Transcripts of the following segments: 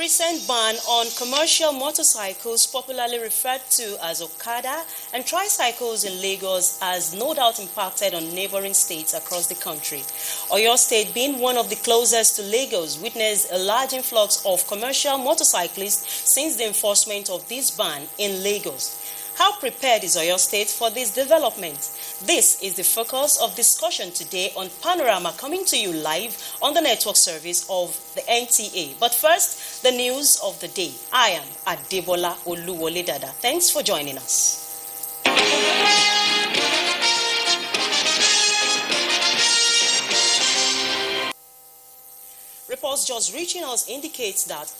recent ban on commercial motorcycles, popularly referred to as okada, and tricycles in Lagos has no doubt impacted on neighboring states across the country. Oyo State, being one of the closest to Lagos, witnessed a large influx of commercial motorcyclists since the enforcement of this ban in Lagos. How prepared is Oyo State for this development? This is the focus of discussion today on Panorama, coming to you live on the network service of the NTA. But first, the news of the day. I am Adebola Oluwoledada. Thanks for joining us. Reports just reaching us indicates that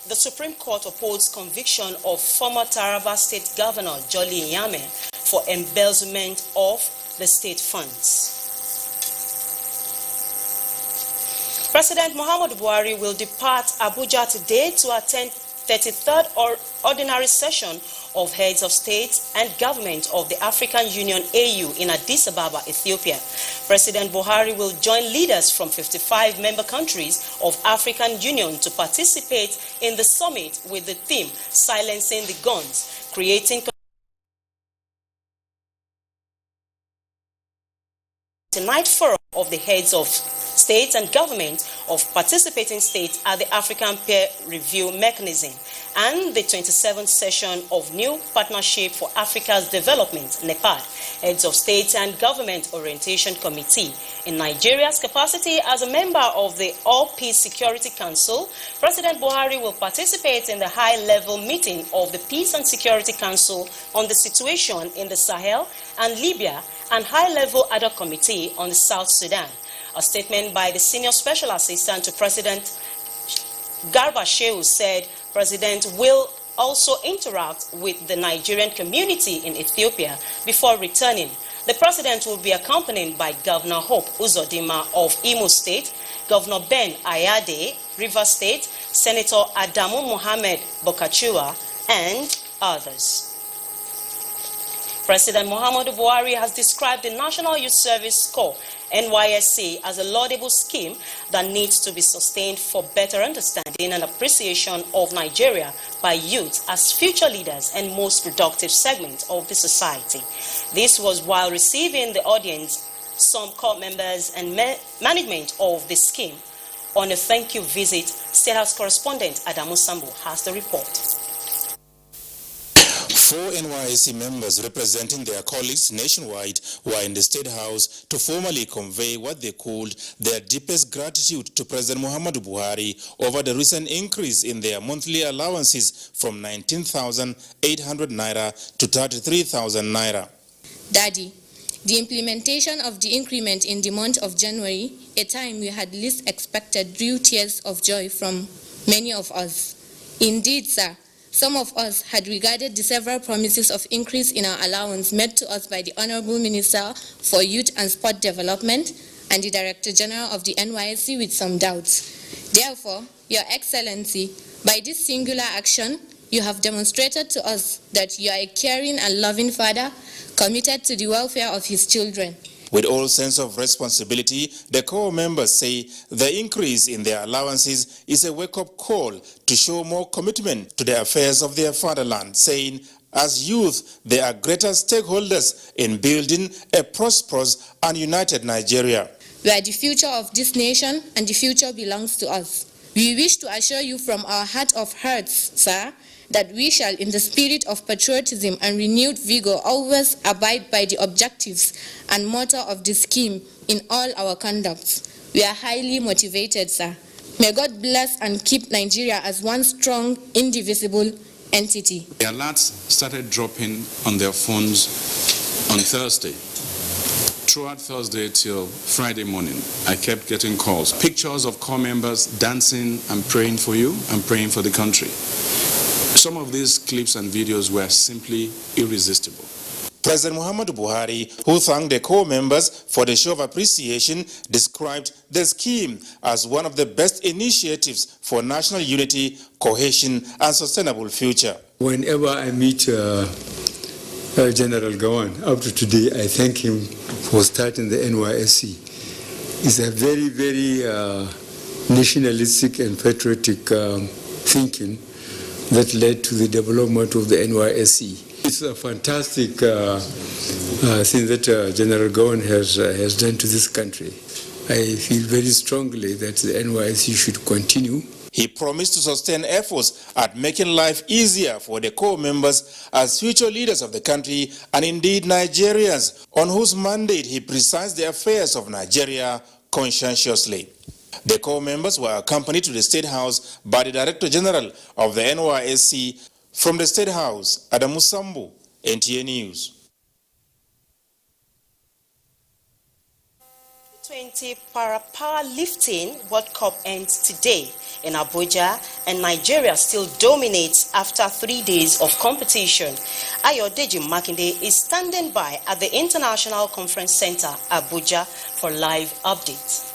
the Supreme Court upholds conviction of former Taraba State Governor Jolly Nyame for embezzlement of the state funds. President Muhammadu Buhari will depart Abuja today to attend 33rd ordinary session of heads of state and government of the African Union AU in Addis Ababa, Ethiopia. President Buhari will join leaders from 55 member countries of African Union to participate in the summit with the theme Silencing the Guns, Creating Tonight Forum of the heads of states and government of participating states at the African Peer Review Mechanism and the 27th session of New Partnership for Africa's Development, NEPAD, heads of state and government orientation committee. In Nigeria's capacity as a member of the All Peace Security Council, President Buhari will participate in the high-level meeting of the Peace and Security Council on the situation in the Sahel and Libya and high-level ad hoc committee on the South Sudan. A statement by the Senior Special Assistant to President Garba Shehu said President will also interact with the Nigerian community in Ethiopia before returning. The President will be accompanied by Governor Hope Uzodinma of Imo State, Governor Ben Ayade, Rivers State, Senator Adamu Mohammed Bokachua, and others. President Muhammadu Buhari has described the National Youth Service Corps, NYSC, as a laudable scheme that needs to be sustained for better understanding and appreciation of Nigeria by youth as future leaders and most productive segments of the society. This was while receiving the audience some corps members and management of the scheme. On a thank you visit, State House correspondent Adamu Sambo has the report. 4 NYSC members representing their colleagues nationwide were in the State House to formally convey what they called their deepest gratitude to President Muhammadu Buhari over the recent increase in their monthly allowances from 19,800 naira to 33,000 naira. Daddy, the implementation of the increment in the month of January, a time we had least expected, drew tears of joy from many of us. Indeed, sir, some of us had regarded the several promises of increase in our allowance made to us by the Honorable Minister for Youth and Sport Development and the Director General of the NYSC with some doubts. Therefore, Your Excellency, by this singular action, you have demonstrated to us that you are a caring and loving father committed to the welfare of his children. With all sense of responsibility, the corps members say the increase in their allowances is a wake-up call to show more commitment to the affairs of their fatherland, saying, as youth, they are greater stakeholders in building a prosperous and united Nigeria. We are the future of this nation, and the future belongs to us. We wish to assure you from our heart of hearts, sir, that we shall, in the spirit of patriotism and renewed vigor, always abide by the objectives and motto of the scheme in all our conducts. We are highly motivated, sir. May God bless and keep Nigeria as one strong, indivisible entity. The alerts started dropping on their phones on Thursday. Throughout Thursday till Friday morning, I kept getting calls, pictures of corps members dancing and praying for you and praying for the country. Some of these clips and videos were simply irresistible. President Muhammadu Buhari, who thanked the corps members for the show of appreciation, described the scheme as one of the best initiatives for national unity, cohesion, and sustainable future. Whenever I meet General Gawan, up to today, I thank him for starting the NYSC. It's a very, very nationalistic and patriotic thinking that led to the development of the NYSC. It's a fantastic thing that General Gowon has done to this country. I feel very strongly that the NYSC should continue. He promised to sustain efforts at making life easier for the core members as future leaders of the country and indeed Nigerians, on whose mandate he presides the affairs of Nigeria conscientiously. The core members were accompanied to the State House by the Director General of the NYSC. From the State House, Adamu Sambu, NTA News. 20 Powerlifting World Cup ends today in Abuja, and Nigeria still dominates after 3 days of competition. Ayodeji Makinde is standing by at the International Conference Center, Abuja, for live updates.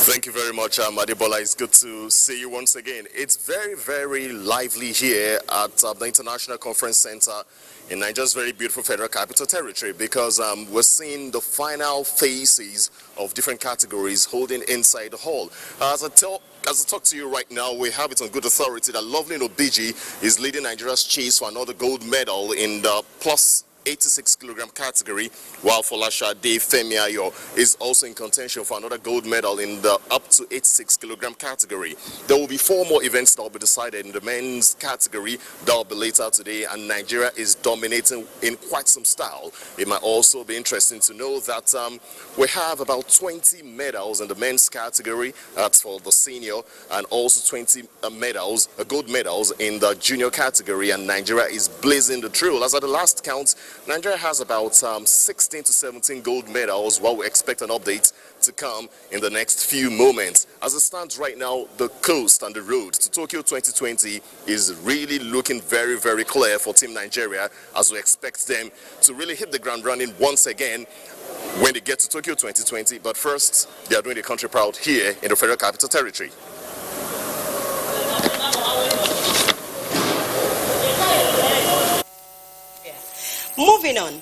Thank you very much, Adibola. It's good to see you once again. It's very, very lively here at the International Conference Center in Nigeria's very beautiful Federal Capital Territory, because we're seeing the final phases of different categories holding inside the hall. As I talk to you right now, we have it on good authority that Lovely Obiji is leading Nigeria's chase for another gold medal in the plus 86 kilogram category, while Folashade Femiayo is also in contention for another gold medal in the up to 86 kilogram category. There will be 4 more events that will be decided in the men's category that will be later today, and Nigeria is dominating in quite some style. It might also be interesting to know that we have about 20 medals in the men's category, that's for the senior, and also 20 medals, gold medals in the junior category, and Nigeria is blazing the trail. As at the last count, Nigeria has about 16 to 17 gold medals, while we expect an update to come in the next few moments. As it stands right now, the coast and the road to Tokyo 2020 is really looking very, very clear for Team Nigeria, as we expect them to really hit the ground running once again when they get to Tokyo 2020. But first, they are doing the country proud here in the Federal Capital Territory. Moving on,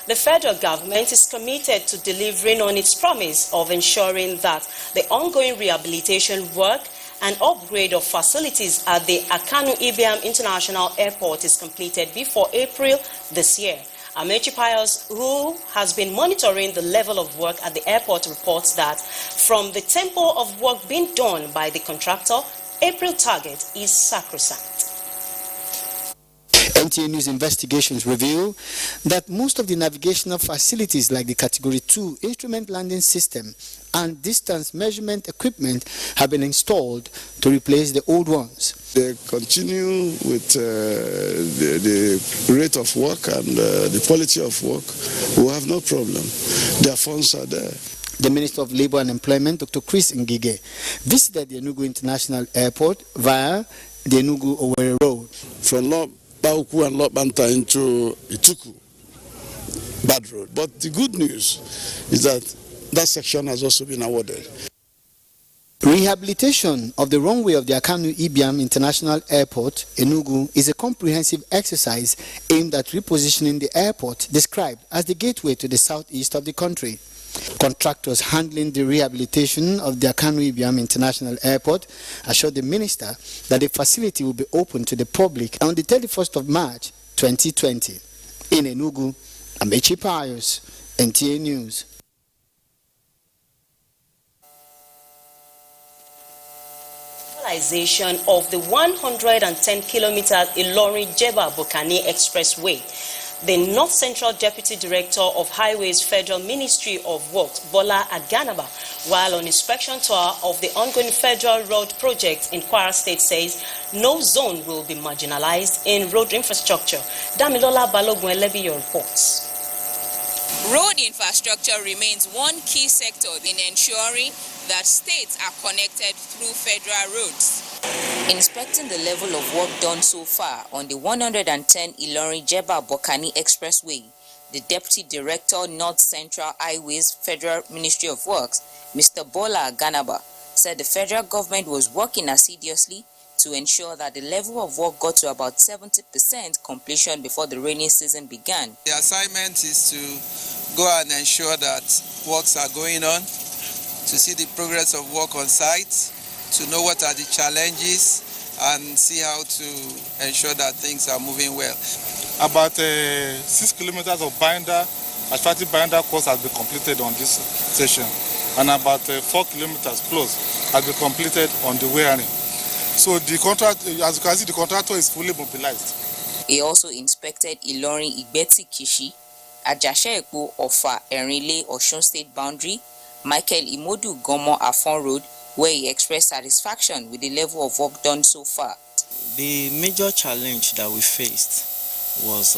the federal government is committed to delivering on its promise of ensuring that the ongoing rehabilitation work and upgrade of facilities at the Akanu Ibiam International Airport is completed before April this year. Amechi Pius, who has been monitoring the level of work at the airport, reports that from the tempo of work being done by the contractor, April target is sacrosanct. NTA News investigations reveal that most of the navigational facilities like the Category 2 instrument landing system and distance measurement equipment have been installed to replace the old ones. They continue with the rate of work and the quality of work. We have no problem. Their funds are there. The Minister of Labour and Employment, Dr. Chris Ngige, visited the Enugu International Airport via the Enugu-Owerri Road. From Bauku and Lobanta into Ituku, bad road. But the good news is that that section has also been awarded. Rehabilitation of the runway of the Akanu Ibiam International Airport, Enugu, is a comprehensive exercise aimed at repositioning the airport, described as the gateway to the southeast of the country. Contractors handling the rehabilitation of the Akanu Ibiam International Airport assured the minister that the facility will be open to the public on the 31st of March 2020. In Enugu, Amechi Pius, NTA News. Realization of the 110-kilometer Ilorin-Jeba-Bokani Expressway. The North Central Deputy Director of Highways Federal Ministry of Works, Bola Aganaba, while on inspection tour of the ongoing federal road project in Kwara State, says no zone will be marginalized in road infrastructure. Damilola Balogun-Elebi reports. Road infrastructure remains one key sector in ensuring that states are connected through federal roads. Inspecting the level of work done so far on the 110 Ilorin-Jeba-Bokani Expressway, the Deputy Director, North Central Highways Federal Ministry of Works, Mr. Bola Aganaba, said the federal government was working assiduously to ensure that the level of work got to about 70% completion before the rainy season began. The assignment is to go and ensure that works are going on, to see the progress of work on site, to know what are the challenges, and see how to ensure that things are moving well. About 6 kilometers of asphalt binder course has been completed on this session, and about 4 kilometers plus has been completed on the wiring. So the contract, as you can see, the contractor is fully mobilized. He also inspected Ilorin Igbeti Kishi, Ajashe-Ekpo Ofa Erinle Osun State boundary, Michael Imodu Gomo Afon Road, where he expressed satisfaction with the level of work done so far. The major challenge that we faced was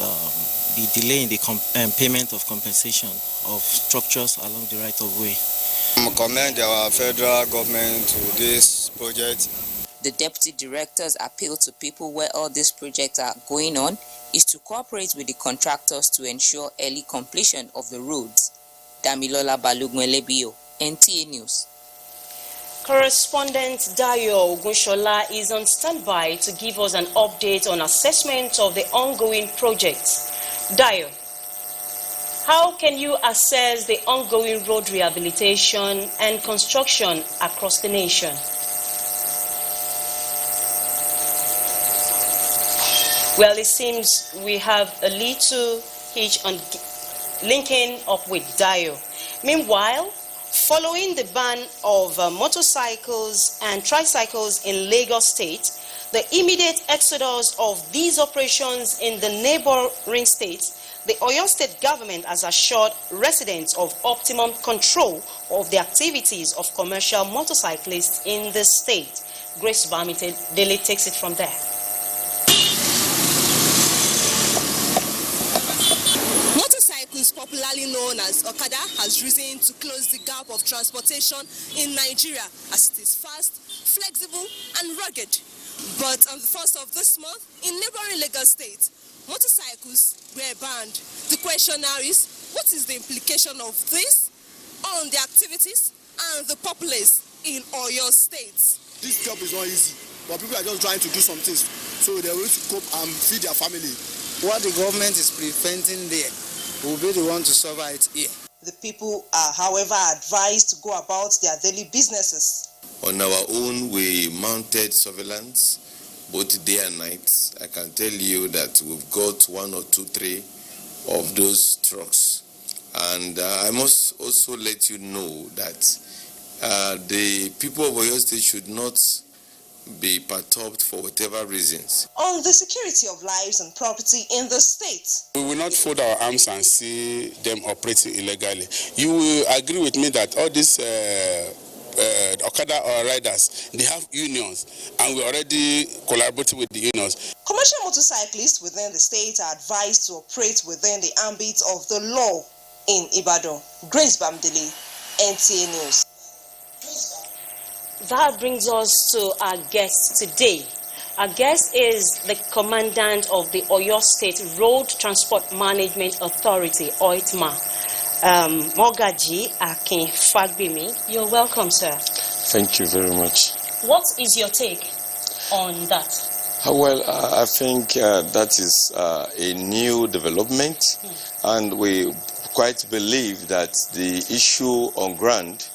the delay in the payment of compensation of structures along the right-of-way. I commend our federal government to this project. The deputy director's appeal to people where all these projects are going on is to cooperate with the contractors to ensure early completion of the roads. Damilola Balugmelebio, NTA News. Correspondent Dayo Ogunshola is on standby to give us an update on assessment of the ongoing projects. Dayo, how can you assess the ongoing road rehabilitation and construction across the nation? Well, it seems we have a little hitch on linking up with Dayo. Meanwhile, following the ban of motorcycles and tricycles in Lagos State, the immediate exodus of these operations in the neighboring states, the Oyo State government has assured residents of optimum control of the activities of commercial motorcyclists in the state. Grace Bamite Daily takes it from there. Motorcycles, popularly known as okada, has risen to close the gap of transportation in Nigeria as it is fast, flexible and rugged. But on the 1st of this month, in neighboring Lagos State, motorcycles were banned. The question now is, what is the implication of this on the activities and the populace in Oyo State? This job is not easy, but people are just trying to do some things so they will cope and feed their family. What the government is preventing there will be the one to suffer it here. The people are, however, advised to go about their daily businesses. On our own, we mounted surveillance both day and night. I can tell you that we've got 1 or 2, 3 of those trucks. And I must also let you know that the people of Oyo State should not be perturbed for whatever reasons. On the security of lives and property in the state. We will not fold our arms and see them operating illegally. You will agree with me that all these okada riders, they have unions, and we already collaborating with the unions. Commercial motorcyclists within the state are advised to operate within the ambit of the law in Ibadan. Grace Bamdele, NTA News. That brings us to our guest today. Our guest is the Commandant of the Oyo State Road Transport Management Authority, OITMA, Mogaji Akin Fagbemi. You're welcome, sir. Thank you very much. What is your take on that? Well, I think that is a new development, and we quite believe that the issue on ground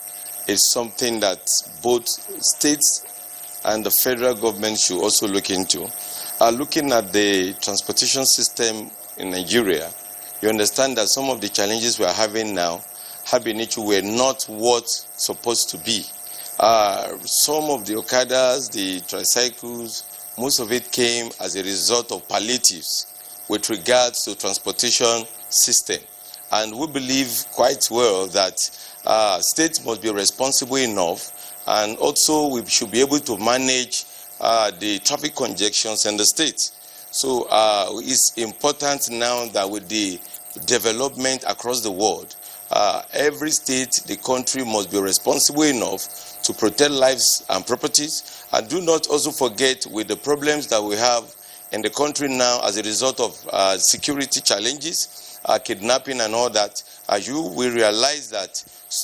is something that both states and the federal government should also look into. Looking at the transportation system in Nigeria, you understand that some of the challenges we are having now have been issues were not what's supposed to be. Some of the okadas, the tricycles, most of it came as a result of palliatives with regards to transportation system. And we believe quite well that states must be responsible enough, and also we should be able to manage the traffic congestions in the state. So it's important now that with the development across the world, every state, the country must be responsible enough to protect lives and properties. And do not also forget with the problems that we have in the country now as a result of security challenges, kidnapping and all that, you will realize that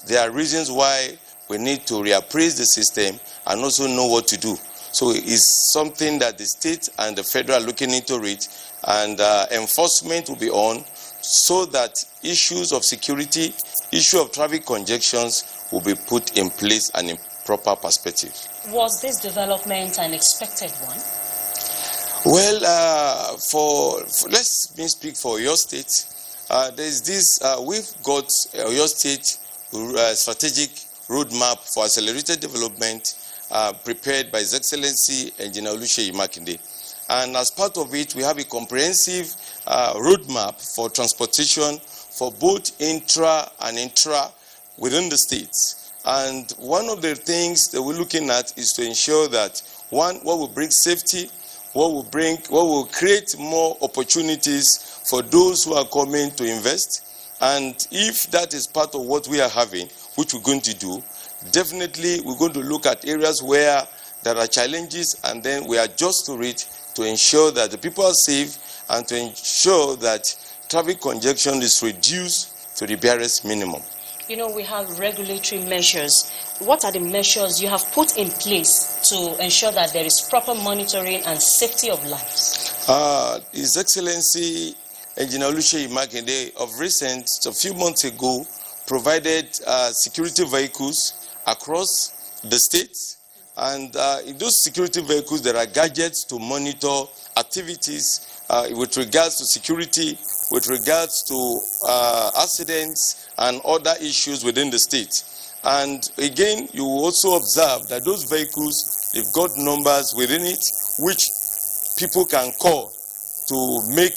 there are reasons why we need to reappraise the system and also know what to do. So it's something that the state and the federal are looking into it, and enforcement will be on so that issues of security, issue of traffic congestions will be put in place and in proper perspective. Was this development an expected one? Well, let me speak for your state. There's this, we've got your state strategic roadmap for accelerated development prepared by His Excellency Engineer Oluseyi Makinde. And as part of it, we have a comprehensive roadmap for transportation for both intra and intra within the states. And one of the things that we're looking at is to ensure that, one, what will bring safety, what will create more opportunities for those who are coming to invest. And if that is part of what we are having, which we're going to do, definitely we're going to look at areas where there are challenges, and then we adjust to it to ensure that the people are safe and to ensure that traffic congestion is reduced to the barest minimum. You know, we have regulatory measures. What are the measures you have put in place to ensure that there is proper monitoring and safety of lives? His Excellency Engineer Oluseyi Makinde, of recent, a few months ago, provided security vehicles across the states. And in those security vehicles, there are gadgets to monitor activities with regards to security, with regards to accidents and other issues within the state. And again, you will also observe that those vehicles, they've got numbers within it which people can call to make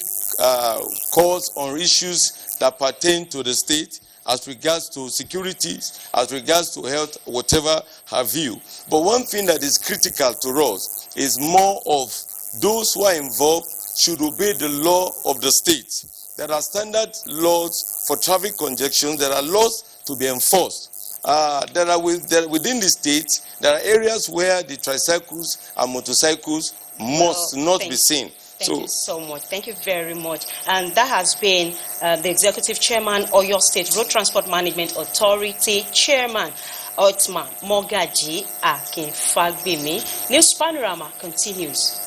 calls on issues that pertain to the state as regards to security, as regards to health, whatever have you. But one thing that is critical to us is more of those who are involved should obey the law of the state. There are standard laws for traffic congestion. There are laws to be enforced. Within the state, there are areas where the tricycles and motorcycles must not be seen. Thank you so much. Thank you very much. And that has been the Executive Chairman of your State Road Transport Management Authority Chairman, Otman Mogaji Akinfagbimi. News Panorama continues.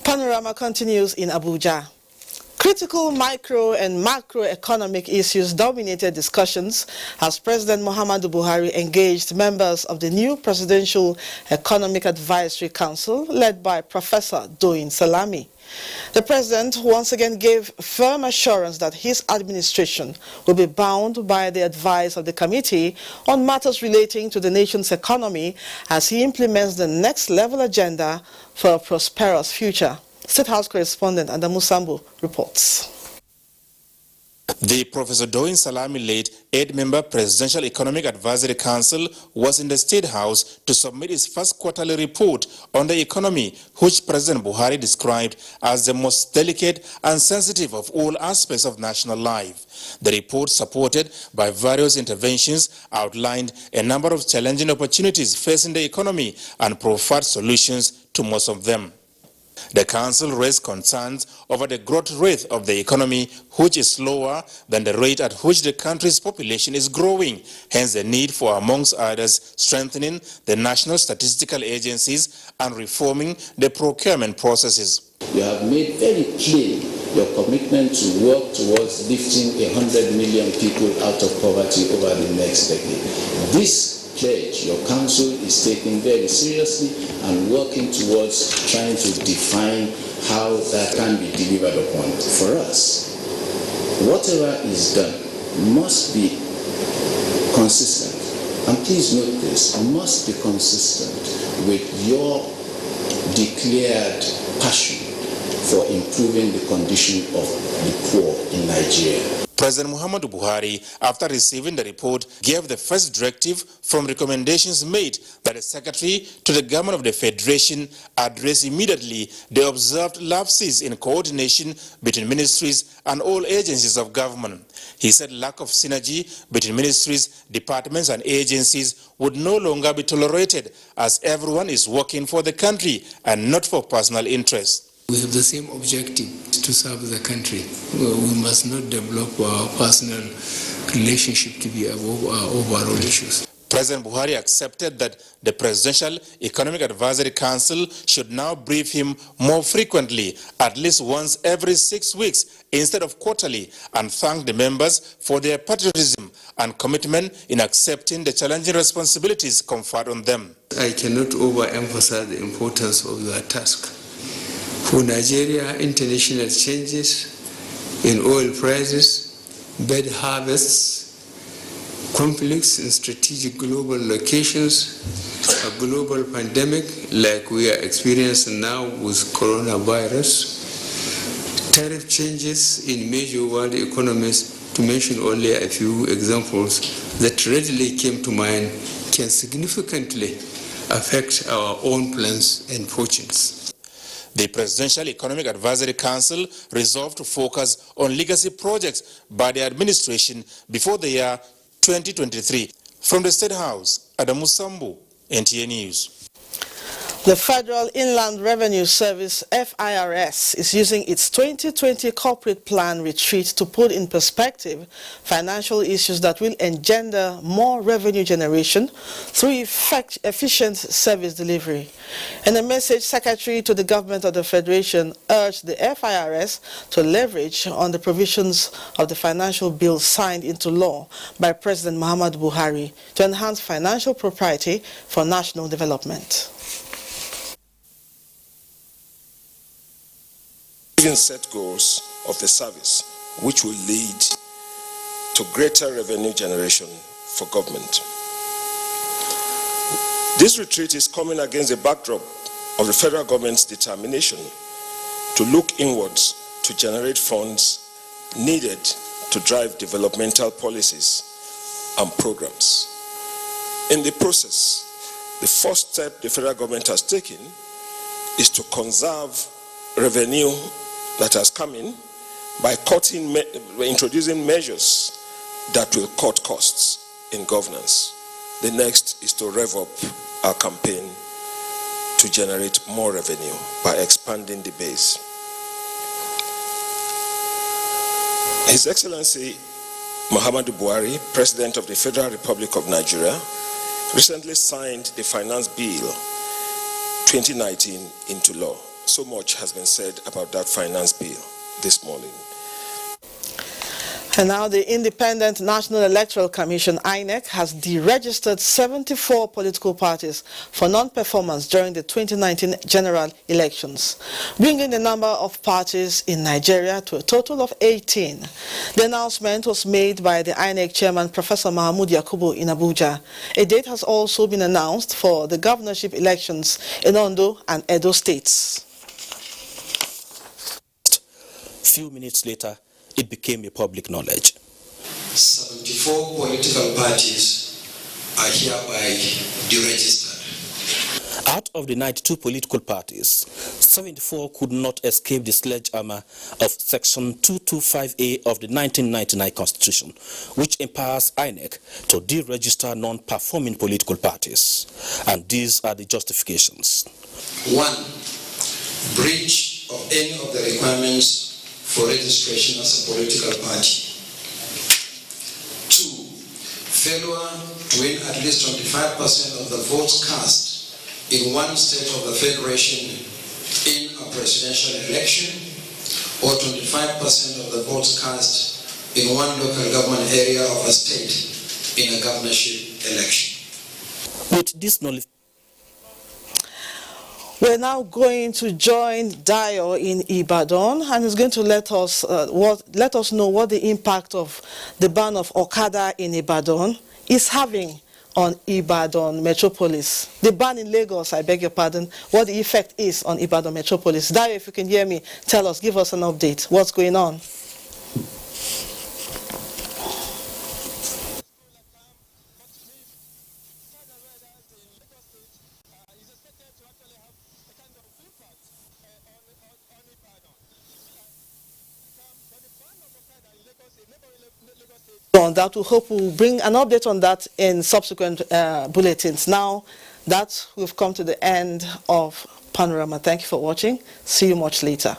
Panorama continues in Abuja. Critical micro and macroeconomic issues dominated discussions as President Muhammadu Buhari engaged members of the new Presidential Economic Advisory Council led by Professor Doyin Salami. The president once again gave firm assurance that his administration will be bound by the advice of the committee on matters relating to the nation's economy as he implements the next level agenda for a prosperous future. State House correspondent Adamu Sambu reports. The Professor Doyin Salami-led 8-member Presidential Economic Advisory Council was in the State House to submit its first quarterly report on the economy, which President Buhari described as the most delicate and sensitive of all aspects of national life. The report, supported by various interventions, outlined a number of challenging opportunities facing the economy and proffered solutions to most of them. The Council raised concerns over the growth rate of the economy, which is slower than the rate at which the country's population is growing, hence the need for, amongst others, strengthening the national statistical agencies and reforming the procurement processes. You have made very clear your commitment to work towards lifting 100 million people out of poverty over the next decade. This pledge, your council is taking very seriously and working towards trying to define how that can be delivered upon. For us, whatever is done must be consistent. And please note this, must be consistent with your declared passion for improving the condition of the poor in Nigeria. President Muhammadu Buhari, after receiving the report, gave the first directive from recommendations made by the Secretary to the Government of the Federation address immediately the observed lapses in coordination between ministries and all agencies of government. He said lack of synergy between ministries, departments and agencies would no longer be tolerated as everyone is working for the country and not for personal interest. We have the same objective to serve the country. We must not develop our personal relationship to be above our overall issues. President Buhari accepted that the Presidential Economic Advisory Council should now brief him more frequently, at least once every 6 weeks instead of quarterly, and thanked the members for their patriotism and commitment in accepting the challenging responsibilities conferred on them. I cannot overemphasize the importance of your task. For Nigeria, international changes in oil prices, bad harvests, conflicts in strategic global locations, a global pandemic like we are experiencing now with coronavirus, tariff changes in major world economies, to mention only a few examples that readily came to mind, can significantly affect our own plans and fortunes. The Presidential Economic Advisory Council resolved to focus on legacy projects by the administration before the year 2023. From the State House, Adamu Sambu, NTA News. The Federal Inland Revenue Service, FIRS, is using its 2020 corporate plan retreat to put in perspective financial issues that will engender more revenue generation through efficient service delivery. In a message, Secretary to the Government of the Federation urged the FIRS to leverage on the provisions of the financial bill signed into law by President Muhammadu Buhari to enhance financial propriety for national development. Set goals of the service, which will lead to greater revenue generation for government. This retreat is coming against the backdrop of the federal government's determination to look inwards to generate funds needed to drive developmental policies and programs. In the process, the first step the federal government has taken is to conserve revenue that has come in by introducing measures that will cut costs in governance. The next is to rev up our campaign to generate more revenue by expanding the base. His Excellency Muhammadu Buhari, President of the Federal Republic of Nigeria, recently signed the Finance Bill 2019 into law. So much has been said about that finance bill this morning. And now the Independent National Electoral Commission, INEC, has deregistered 74 political parties for non-performance during the 2019 general elections, bringing the number of parties in Nigeria to a total of 18. The announcement was made by the INEC chairman, Professor Mahmoud Yakubu, in Abuja. A date has also been announced for the governorship elections in Ondo and Edo states. Few minutes later, it became a public knowledge. 74 political parties are hereby deregistered. Out of the 92 political parties, 74 could not escape the sledgehammer of Section 225A of the 1999 Constitution, which empowers INEC to deregister non-performing political parties. And these are the justifications. 1. Breach of any of the requirements for registration as a political party. 2. Failure to win at least 25% of the votes cast in one state of the Federation in a presidential election, or 25% of the votes cast in one local government area of a state in a governorship election. With this knowledge, we're now going to join Dio in Ibadan, and he's going to let us know what the impact of the ban of okada in Ibadan is having on Ibadan metropolis. The ban in Lagos, I beg your pardon, what the effect is on Ibadan metropolis. Dio, if you can hear me, tell us, give us an update. What's going on? On that, we hope we'll bring an update on that in subsequent bulletins. Now that we've come to the end of Panorama, thank you for watching. See you much later.